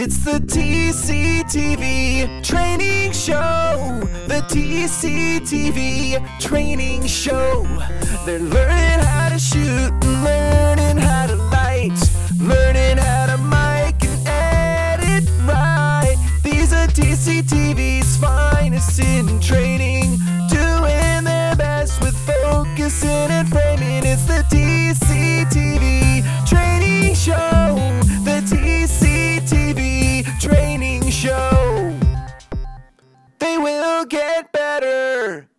It's the TCTV training show. The TCTV training show. They're learning how to shoot and learning how to light, learning how to mic and edit right. These are TCTV's finest in training, doing their best with focusing and framing. It's the TCTV training show. The TCTV training show. They will get better.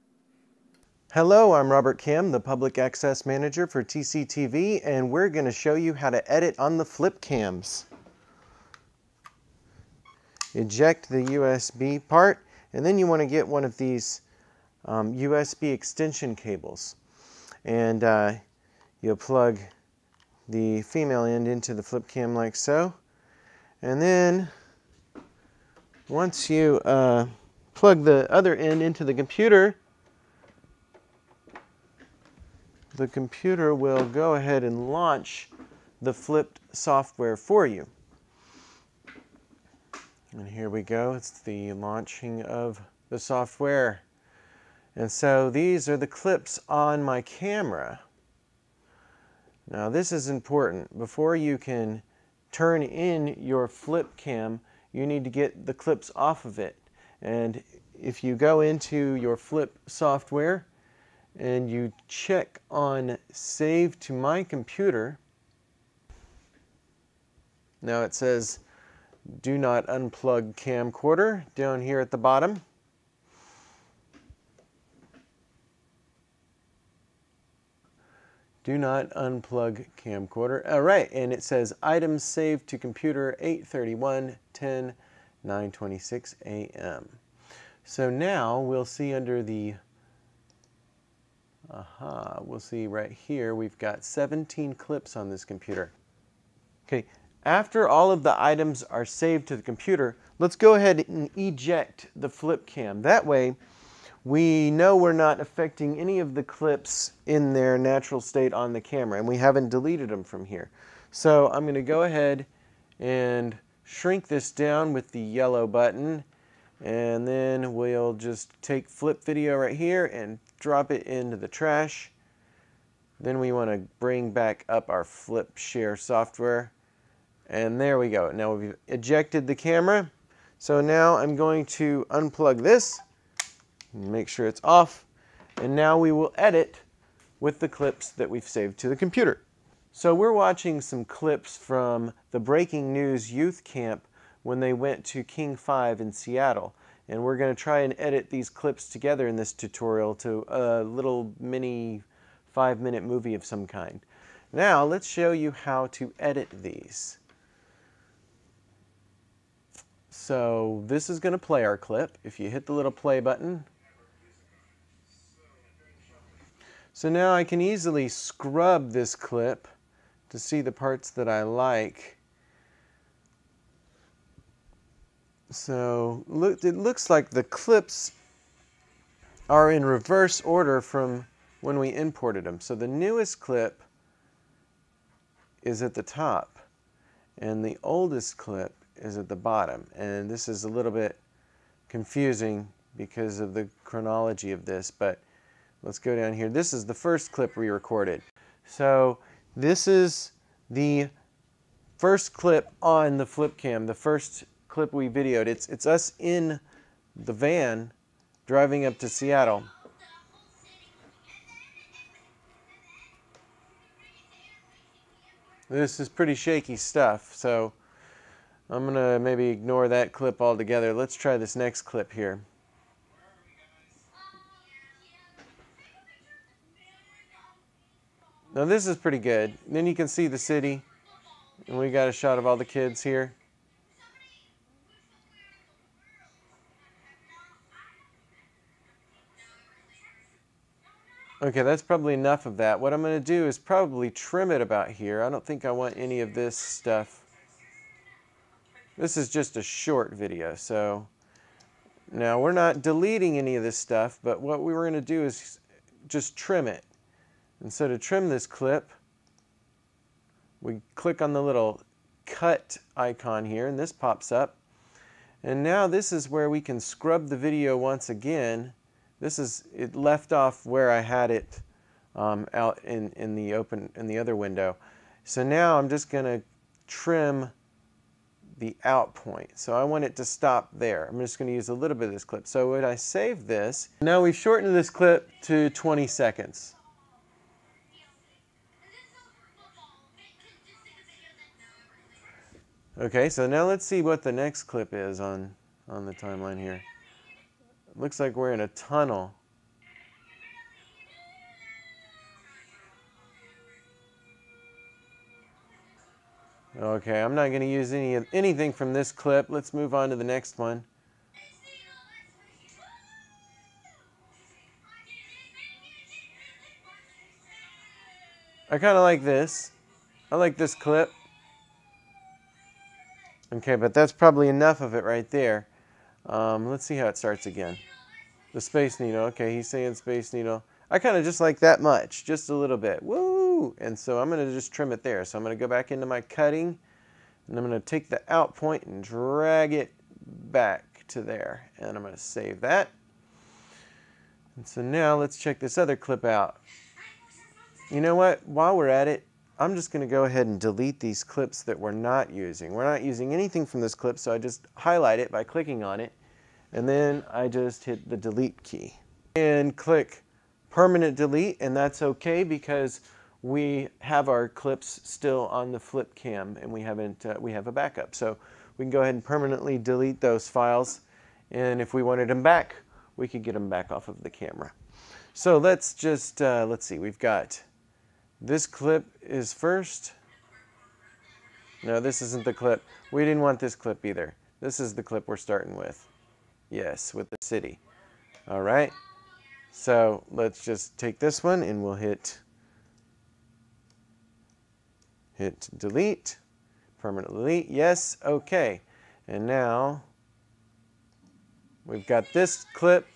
Hello, I'm Robert Kim, the Public Access Manager for TCTV, and we're going to show you how to edit on the flip cams. Eject the USB part, and then you want to get one of these USB extension cables. And you'll plug the female end into the flip cam like so. And then once you plug the other end into the computer will go ahead and launch the flipped software for you. And here we go, it's the launching of the software. And so these are the clips on my camera. Now this is important. Before you can turn in your flip cam, you need to get the clips off of it. And if you go into your flip software and you check on Save to My Computer, now it says Do Not Unplug Camcorder down here at the bottom. Do not unplug camcorder. All right, and it says items saved to computer 8/31/10/9:26 a.m. So now we'll see under the, we'll see right here, we've got 17 clips on this computer. Okay, after all of the items are saved to the computer, let's go ahead and eject the flip cam. That way, we know we're not affecting any of the clips in their natural state on the camera, and we haven't deleted them from here. So I'm going to go ahead and shrink this down with the yellow button, and then we'll just take flip video right here and drop it into the trash. Then we want to bring back up our flip share software, and there we go. Now we've ejected the camera. So now I'm going to unplug this, make sure it's off, and now we will edit with the clips that we've saved to the computer. So we're watching some clips from the Breaking News Youth Camp when they went to King 5 in Seattle, and we're going to try and edit these clips together in this tutorial to a little mini 5-minute movie of some kind. Now let's show you how to edit these. So this is going to play our clip. If you hit the little play button, so now I can easily scrub this clip to see the parts that I like. So it looks like the clips are in reverse order from when we imported them. So the newest clip is at the top, and the oldest clip is at the bottom. And this is a little bit confusing because of the chronology of this, but let's go down here. This is the first clip we recorded. So this is the first clip on the flip cam, the first clip we videoed. It's us in the van driving up to Seattle. This is pretty shaky stuff, so I'm gonna maybe ignore that clip altogether. Let's try this next clip here. Now this is pretty good. Then you can see the city, and we got a shot of all the kids here. Okay, that's probably enough of that. What I'm going to do is probably trim it about here. I don't think I want any of this stuff. This is just a short video, so now we're not deleting any of this stuff, but what we were going to do is just trim it. And so to trim this clip, we click on the little cut icon here, and this pops up. And now this is where we can scrub the video once again. It left off where I had it out in the other window. So now I'm just going to trim the out point. So I want it to stop there. I'm just going to use a little bit of this clip. So when I save this, now we've shortened this clip to 20 seconds. Okay, so now let's see what the next clip is on the timeline here. It looks like we're in a tunnel. Okay, I'm not going to use anything from this clip. Let's move on to the next one. I kind of like this. I like this clip. Okay, but that's probably enough of it right there. Let's see how it starts again. The Space Needle. Okay, he's saying Space Needle. I kind of just like that much, just a little bit. Woo! And so I'm going to just trim it there. So I'm going to go back into my cutting, and I'm going to take the out point and drag it back to there. And I'm going to save that. And so now let's check this other clip out. You know what? While we're at it, I'm just going to go ahead and delete these clips that we're not using. We're not using anything from this clip, so I just highlight it by clicking on it, and then I just hit the delete key. And click permanent delete, and that's okay because we have our clips still on the flip cam, and we have a backup. So we can go ahead and permanently delete those files, and if we wanted them back, we could get them back off of the camera. So let's just, let's see, we've got this clip is first. No, this isn't the clip. We didn't want this clip either. This is the clip we're starting with. Yes, with the city. All right. So let's just take this one and we'll hit delete, permanent delete. Yes, okay. And now we've got this clip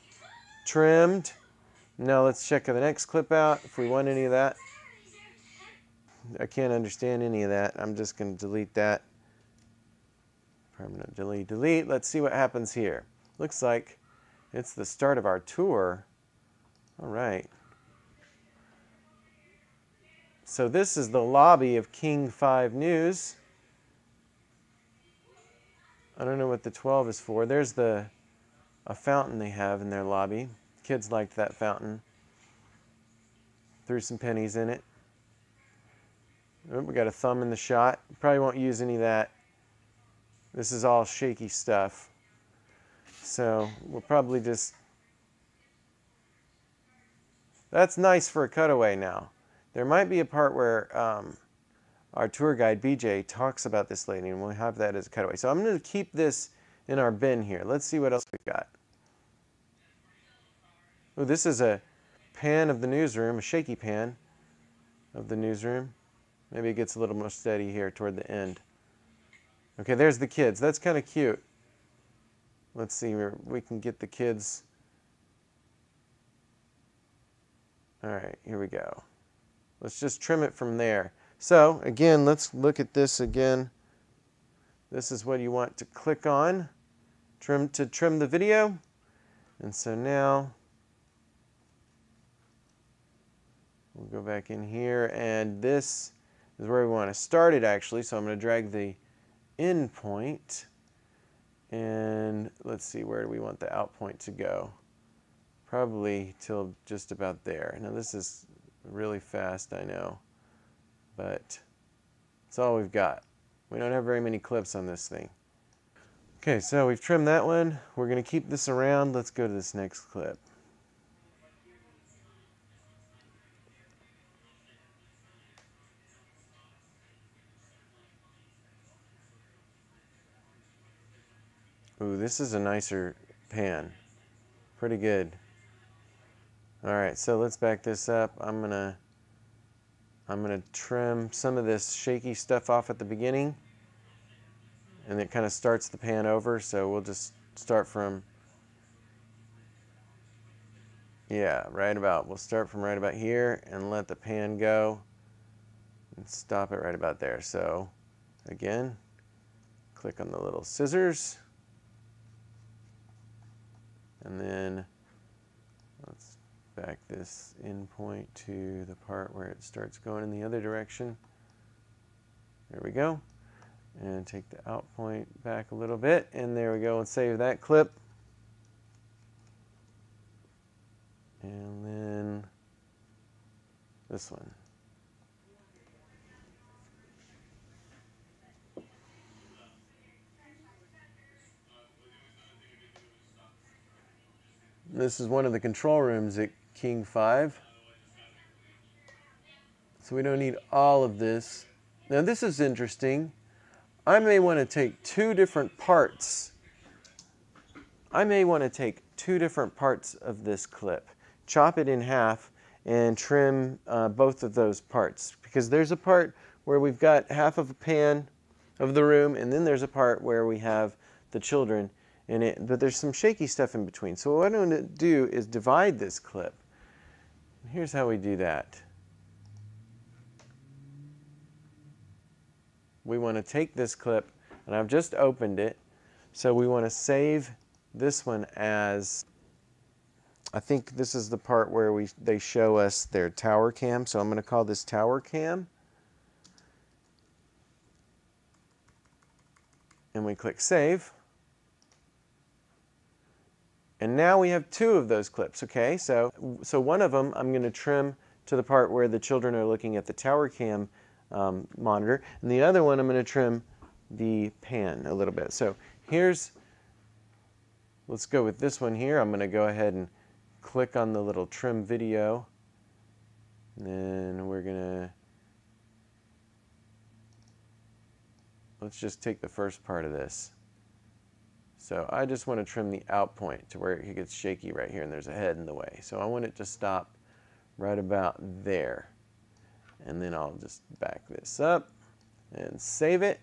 trimmed. Now let's check the next clip out if we want any of that. I can't understand any of that. I'm just going to delete that. Permanent delete, delete. Let's see what happens here. Looks like it's the start of our tour. All right. So this is the lobby of King 5 News. I don't know what the 12 is for. There's a fountain they have in their lobby. Kids liked that fountain. Threw some pennies in it. Oh, we got a thumb in the shot. Probably won't use any of that. This is all shaky stuff. So we'll probably just... That's nice for a cutaway now. There might be a part where our tour guide, BJ, talks about this lady, and we'll have that as a cutaway. So I'm going to keep this in our bin here. Let's see what else we've got. Oh, this is a pan of the newsroom, a shaky pan of the newsroom. Maybe it gets a little more steady here toward the end. Okay, there's the kids. That's kind of cute. Let's see where we can get the kids. All right, here we go. Let's just trim it from there. So, again, let's look at this again. This is what you want to click on to trim the video. And so now we'll go back in here, and this is where we want to start it actually. So I'm going to drag the in point, and let's see, where do we want the out point to go? Probably till just about there. Now this is really fast, I know, but it's all we've got. We don't have very many clips on this thing. Okay, so we've trimmed that one. We're going to keep this around. Let's go to this next clip. Ooh, this is a nicer pan. Pretty good. All right, so let's back this up. I'm gonna trim some of this shaky stuff off at the beginning, and it kind of starts the pan over. So we'll just start from, yeah, we'll start from right about here and let the pan go and stop it right about there. So Again, click on the little scissors. And then let's back this in point to the part where it starts going in the other direction. There we go. And take the out point back a little bit, and there we go, and save that clip. And then this one. This is one of the control rooms at King 5. So we don't need all of this. Now this is interesting. I may want to take two different parts. I may want to take two different parts of this clip, chop it in half, and trim both of those parts. Because there's a part where we've got half of a pan of the room, and then there's a part where we have the children in it, but there's some shaky stuff in between. So what I'm going to do is divide this clip. Here's how we do that. We want to take this clip, and I've just opened it, so we want to save this one as, I think this is the part where they show us their tower cam, so I'm going to call this tower cam. And we click save. And now we have two of those clips, okay? So one of them I'm going to trim to the part where the children are looking at the tower cam monitor, and the other one I'm going to trim the pan a little bit. So let's go with this one here. I'm going to go ahead and click on the little trim video, and then we're going to, let's just take the first part of this. So I just want to trim the out point to where it gets shaky right here, and there's a head in the way. So I want it to stop right about there. And then I'll just back this up and save it.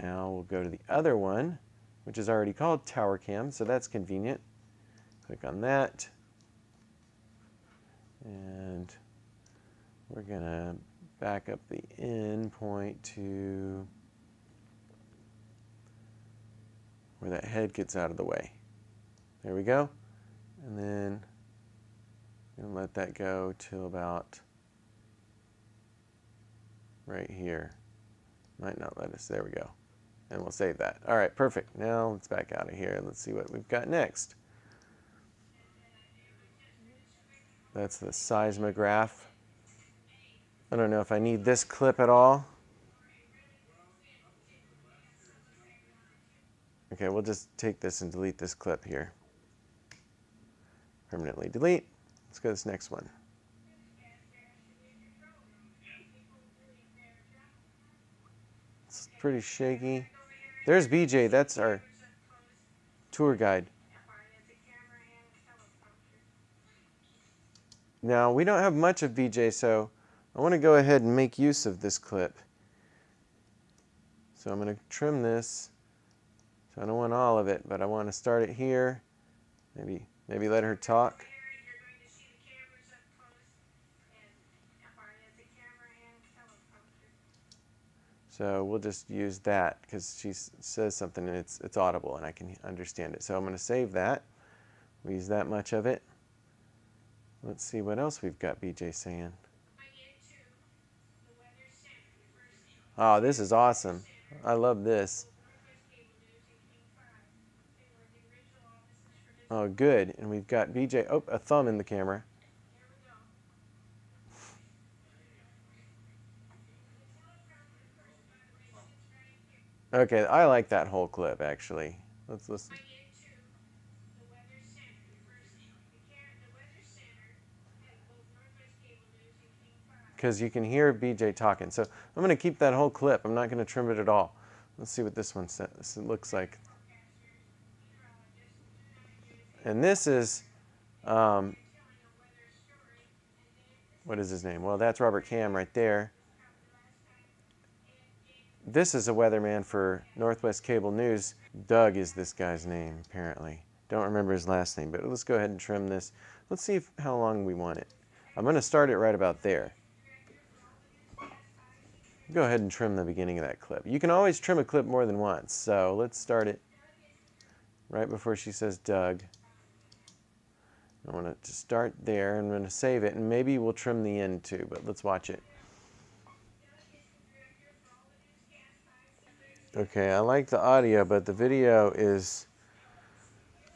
Now we'll go to the other one, which is already called tower cam, so that's convenient. Click on that. And we're going to back up the end point to where that head gets out of the way. There we go. And then I'm going to let that go till about right here. Might not let us. There we go. And we'll save that. All right, perfect. Now let's back out of here and let's see what we've got next. That's the seismograph. I don't know if I need this clip at all. Okay, we'll just take this and delete this clip here. Permanently delete. Let's go to this next one. It's pretty shaky. There's BJ, that's our tour guide. Now, we don't have much of BJ, so I want to go ahead and make use of this clip. So I'm going to trim this. So I don't want all of it, but I want to start it here. Maybe let her talk. So we'll just use that because she says something and it's audible and I can understand it. So I'm going to save that. We use that much of it. Let's see what else we've got BJ saying. Oh, this is awesome. I love this. Oh, good. And we've got BJ, oh, a thumb in the camera. Okay, I like that whole clip, actually. Let's listen. Because you can hear BJ talking. So I'm going to keep that whole clip. I'm not going to trim it at all. Let's see what this one looks like. And this is, what is his name? Well, that's Robert Cam right there. This is a weatherman for Northwest Cable News. Doug is this guy's name, apparently. Don't remember his last name, but let's go ahead and trim this. Let's see how long we want it. I'm going to start it right about there. Go ahead and trim the beginning of that clip. You can always trim a clip more than once, so let's start it right before she says Doug. I want to start there, and I'm going to save it, and maybe we'll trim the end too, but let's watch it. Okay, I like the audio, but the video is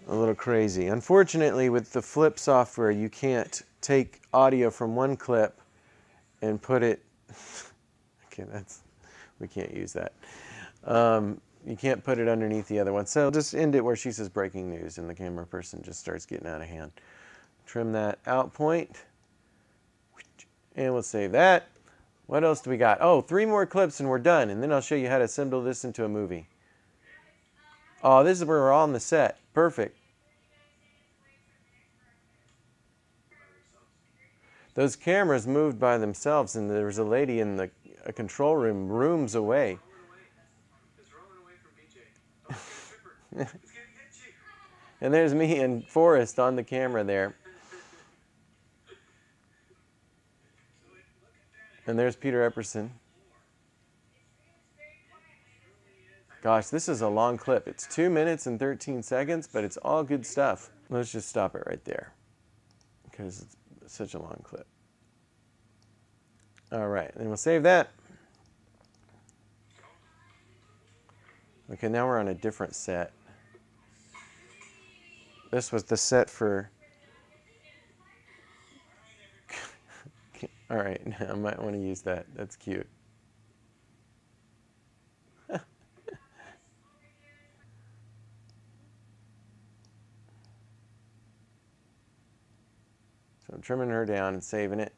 a little crazy. Unfortunately, with the Flip software, you can't take audio from one clip and put it... Okay, we can't use that. You can't put it underneath the other one. So just end it where she says breaking news and the camera person just starts getting out of hand. Trim that out point. And we'll save that. What else do we got? Oh, 3 more clips and we're done. And then I'll show you how to assemble this into a movie. Oh, this is where we're all on the set. Perfect. Those cameras moved by themselves, and there was a lady in the control room rooms away. And there's me and Forrest on the camera there. And there's Peter Epperson. Gosh, this is a long clip. It's 2 minutes and 13 seconds, but it's all good stuff. Let's just stop it right there because it's such a long clip. All right, and we'll save that. Okay, now we're on a different set. This was the set for... All right, I might want to use that. That's cute. So I'm trimming her down and saving it.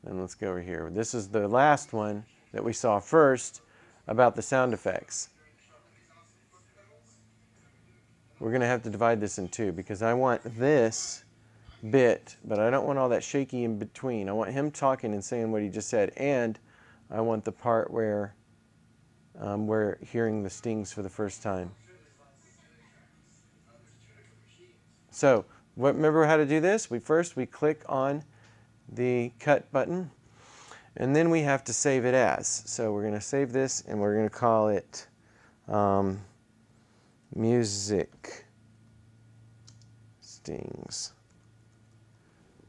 Then let's go over here. This is the last one that we saw first about the sound effects. We're going to have to divide this in two because I want this bit, but I don't want all that shaky in between. I want him talking and saying what he just said, and I want the part where we're hearing the stings for the first time. So, remember how to do this? First we click on the cut button, and then we have to save it as. So we're going to save this, and we're going to call it music stings.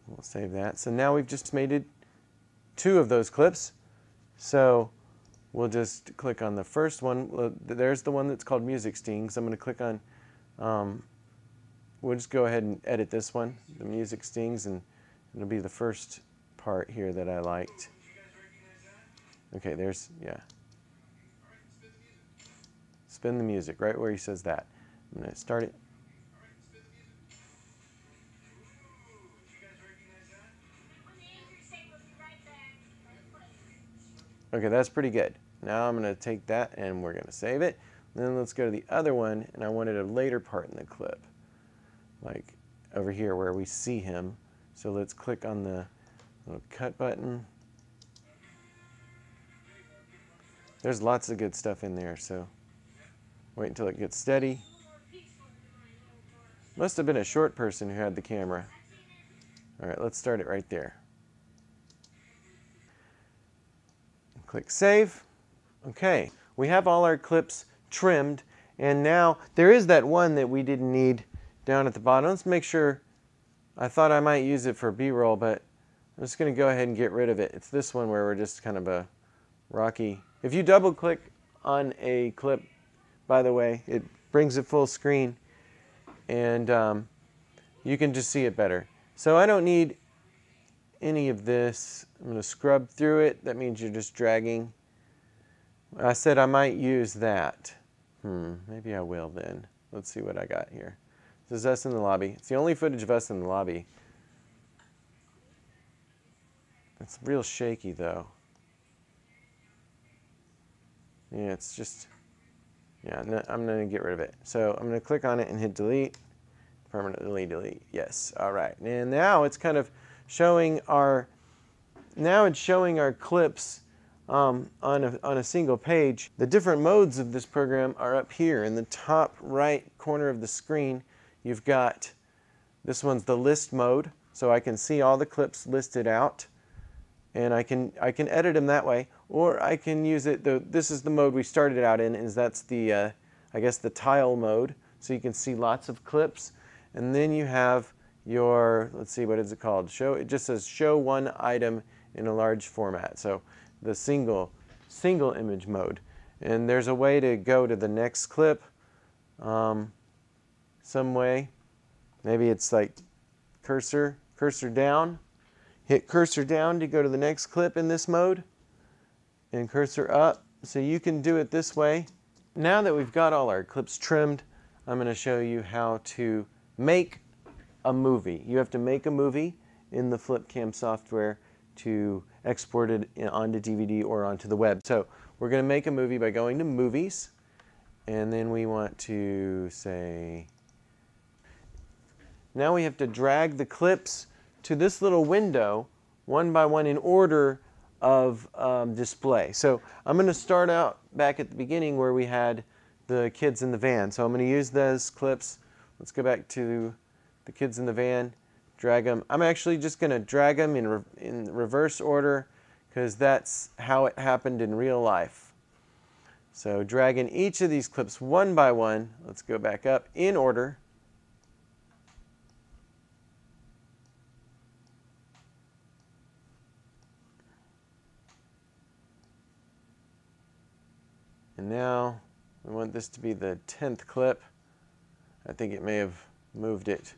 We'll save that. So now we've just made 2 of those clips. So we'll just click on the first one. There's the one that's called music stings. I'm going to click on, we'll just go ahead and edit this one, the music stings, and it'll be the first part here that I liked. Okay, there's, yeah. Spin the music, right where he says that. I'm going to start it. Okay, that's pretty good. Now I'm going to take that and we're going to save it. Then let's go to the other one, and I wanted a later part in the clip, like over here where we see him. So let's click on the little cut button. There's lots of good stuff in there, so wait until it gets steady. Must have been a short person who had the camera. All right, let's start it right there. Click Save. Okay, we have all our clips trimmed, and now there is that one that we didn't need down at the bottom. Let's make sure. I thought I might use it for B-roll, but I'm just going to go ahead and get rid of it. It's this one where we're just kind of a rocky. If you double click on a clip, by the way, it brings it full screen, and you can just see it better. So I don't need any of this. I'm going to scrub through it. That means you're just dragging. I said I might use that. Maybe I will then. Let's see what I got here. This is us in the lobby. It's the only footage of us in the lobby. It's real shaky though. Yeah, it's just, yeah, no, I'm going to get rid of it. So I'm going to click on it and hit delete. Permanently delete. Yes. All right. And now it's kind of showing our, clips on a single page. The different modes of this program are up here in the top right corner of the screen. You've got, this one's the list mode, so I can see all the clips listed out, and I can edit them that way, or I can use it, this is the mode we started out in, is that's the, I guess the tile mode. So you can see lots of clips. And then you have your, let's see, what is it called? It just says show one item in a large format. So the single image mode. And there's a way to go to the next clip some way. Maybe it's like cursor down. Hit cursor down to go to the next clip in this mode, and cursor up. So you can do it this way. Now that we've got all our clips trimmed, I'm going to show you how to make a movie. You have to make a movie in the Flip Cam software to export it onto DVD or onto the web. So we're going to make a movie by going to Movies, and then we want to say, now we have to drag the clips to this little window one by one in order of display. So I'm going to start out back at the beginning where we had the kids in the van. So I'm going to use those clips. Let's go back to the kids in the van, drag them. I'm actually just going to drag them in reverse order because that's how it happened in real life. So dragging each of these clips one by one, let's go back up in order. And now we want this to be the 10th clip. I think it may have moved it.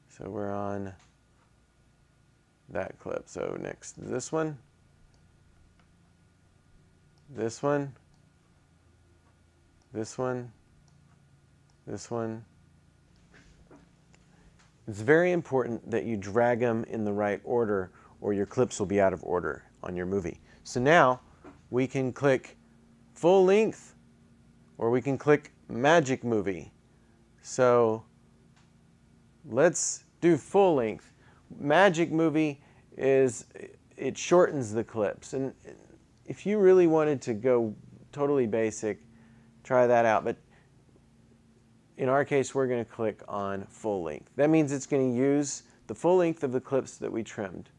So we're on that clip. So next, this one, this one, this one, this one. It's very important that you drag them in the right order or your clips will be out of order on your movie. So now we can click full length or we can click magic movie. So let's do full length. Magic movie is, it shortens the clips. And if you really wanted to go totally basic, try that out. But in our case, we're going to click on full length. That means it's going to use the full length of the clips that we trimmed.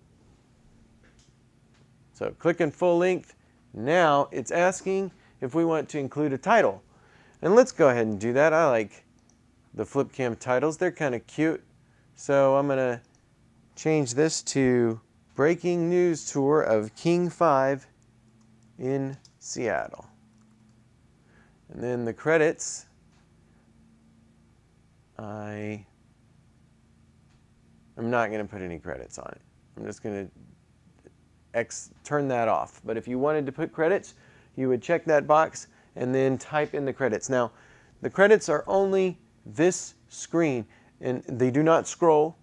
So clicking full length. Now it's asking if we want to include a title. And let's go ahead and do that. I like the Flip Cam titles. They're kind of cute. So I'm going to change this to Breaking News Tour of King 5 in Seattle. And then the credits, I'm not going to put any credits on it. I'm just going to turn that off. But if you wanted to put credits, you would check that box and then type in the credits. Now, the credits are only this screen, and they do not scroll.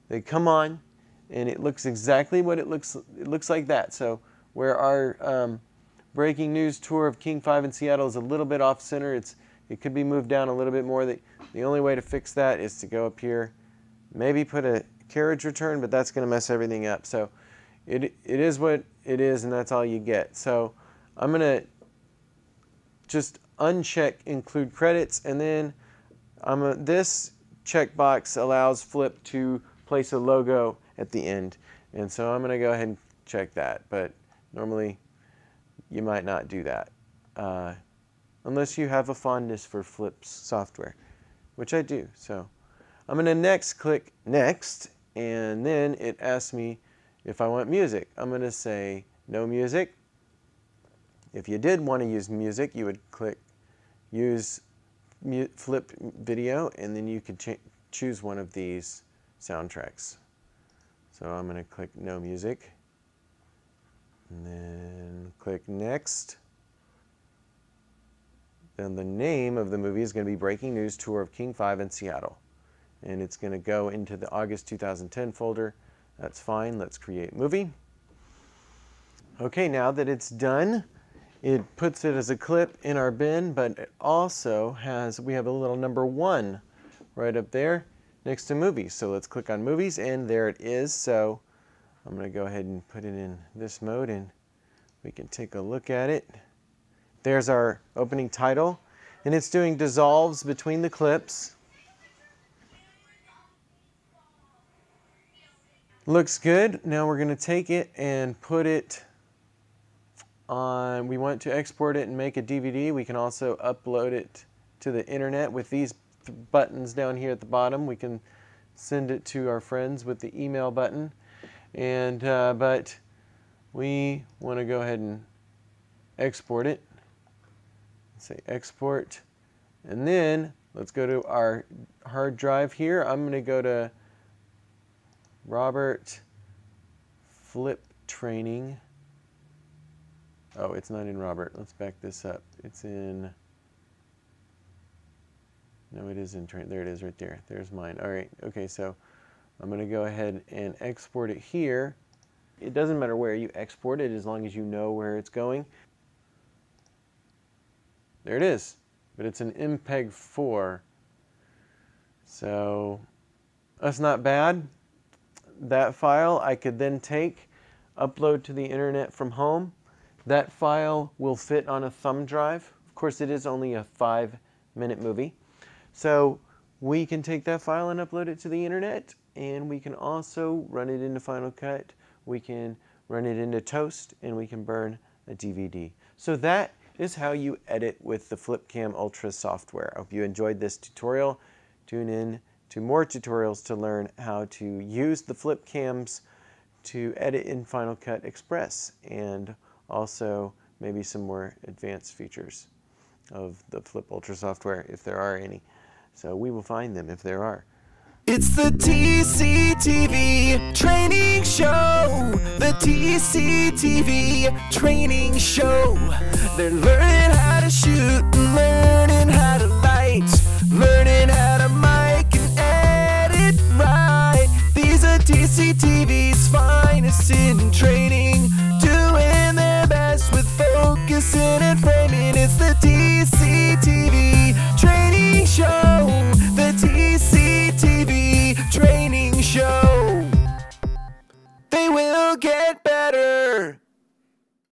They come on, and it looks exactly what it looks. It looks like that. So where our Breaking News Tour of King 5 in Seattle is a little bit off center, it could be moved down a little bit more. The only way to fix that is to go up here, maybe put a carriage return, but that's going to mess everything up. So it is what it is, and that's all you get. So I'm going to just uncheck include credits, and then this checkbox allows Flip to place a logo at the end. And so I'm going to go ahead and check that, but normally you might not do that unless you have a fondness for Flip's software, which I do. So I'm going to next click next, and then it asks me if I want music. I'm going to say no music. If you did want to use music, you would click use Flip video, and then you could choose one of these soundtracks. So I'm going to click no music, and then click next. Then the name of the movie is going to be Breaking News Tour of King 5 in Seattle, and it's going to go into the August 2010 folder. That's fine. Let's create movie. Okay, now that it's done, it puts it as a clip in our bin, but it also we have a little number 1 right up there next to movies. So let's click on movies, and there it is. So I'm going to go ahead and put it in this mode, and we can take a look at it. There's our opening title, and it's doing dissolves between the clips. Looks good. Now we're going to take it and put it on, we want to export it and make a DVD. We can also upload it to the internet with these buttons down here at the bottom. We can send it to our friends with the email button. And but we want to go ahead and export it. Say export. And then let's go to our hard drive here. I'm going to go to Robert Flip Training. Oh, it's not in Robert. Let's back this up. It's in, no, it is in train. There it is right there. There's mine. All right. Okay, so I'm going to go ahead and export it here. It doesn't matter where you export it as long as you know where it's going. There it is. But it's an MPEG 4. So that's not bad. That file I could then take, upload to the internet from home. That file will fit on a thumb drive. Of course, it is only a 5-minute movie. So we can take that file and upload it to the internet, and we can also run it into Final Cut. We can run it into Toast, and we can burn a DVD. So that is how you edit with the Flip Cam Ultra software. I hope you enjoyed this tutorial. Tune in to more tutorials to learn how to use the Flip Cams to edit in Final Cut Express, and also maybe some more advanced features of the Flip Ultra software, if there are any. So we will find them if there are. It's the TCTV training show. The TCTV training show. They're learning how to shoot and learning how to light, learning how to mic and edit right. These are TCTV's finest in training, doing their best with focusing and framing. It's the TCTV training show. The TCTV training show. They will get better.